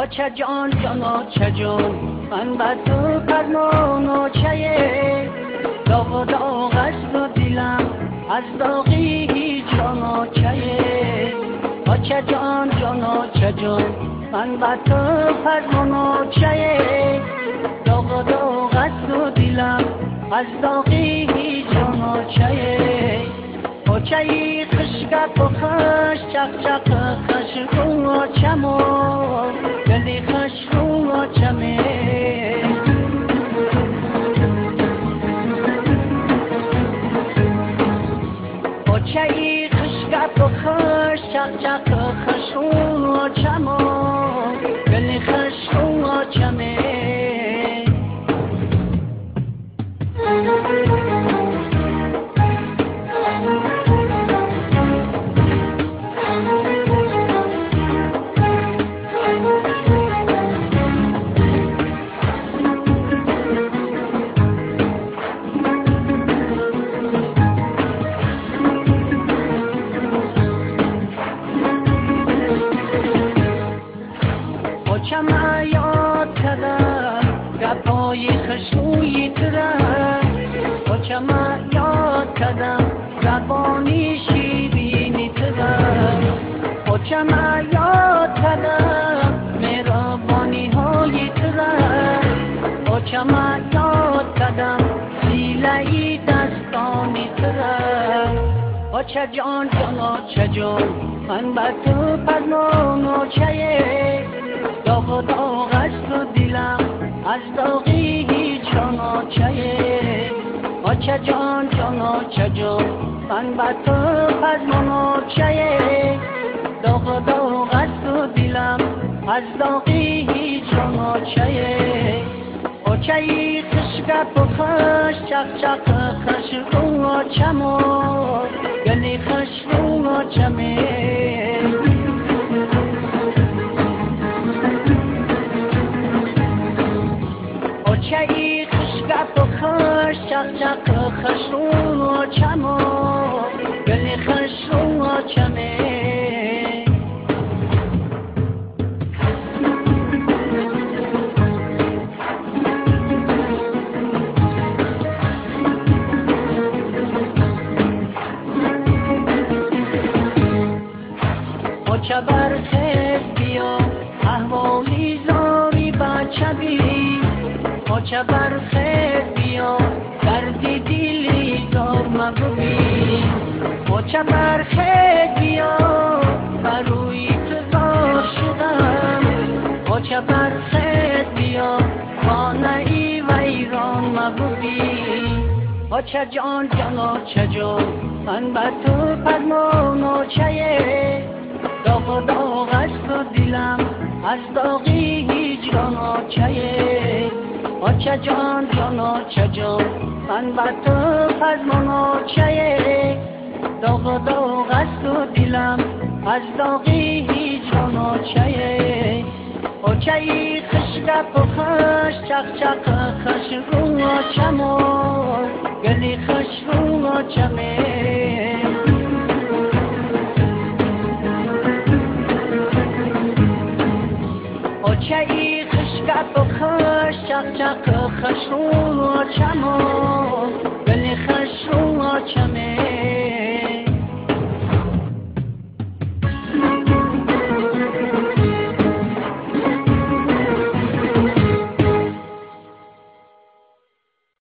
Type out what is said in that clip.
چه جان جانا چه جان من بر تو فرمان و چه داغ و داغ است و دلم از داغی هیچ جانا چه جان جانا چه جان من بر تو فرمان و چه داغ و داغ است و دلم از داغی هیچ جانا چه خشگپ و خش چق چق خشگو و چمو دلی خشگو و چمه چه خشگپ و خش چق چق خشگو و چمو دلی خشگو و چمه چما یاد کردم گپای خشوی ترم چما یاد کردم زبانی شیرینی ترم چما یاد کردم مهربانی های ترم چما یاد کردم سیلهی دستانی ترم چه جان جانا چه جان من بر تو فرمان و چه داغ و داغ است و دلم از داغی هیچ جانا چه جان جانا چه جان من بر تو فرمان و چه داغ و داغ است و دلم از داغی هیچ جانا چه خشگپ و خش چق چق خشگو و چمو گلی خشگو و چمه چه خشگپ و خش چق چق خشگو و چمو گلی خشگو و چمه چه برخیز بیا احوالی زاری بچه بی چه برخیز بیا دردی دلی دار مگو بی چه برخیز بیا بروی تو زار شدم چه برخیز بیا خانه ای ویران مگو بی چه جان جانا چه جان من بر تو فرمان و چه داغ و داغ است و دلم از داغی هیچ جانا چه جان جانا چه جان من بر تو فرمان و چه داغ و داغ است و دلم از داغی هیچ جانا چه خشگپ و خش چق چق خشگو و چمو گلی خشگو و چمه چه خشگپ و خش چق چق خشگو و چمو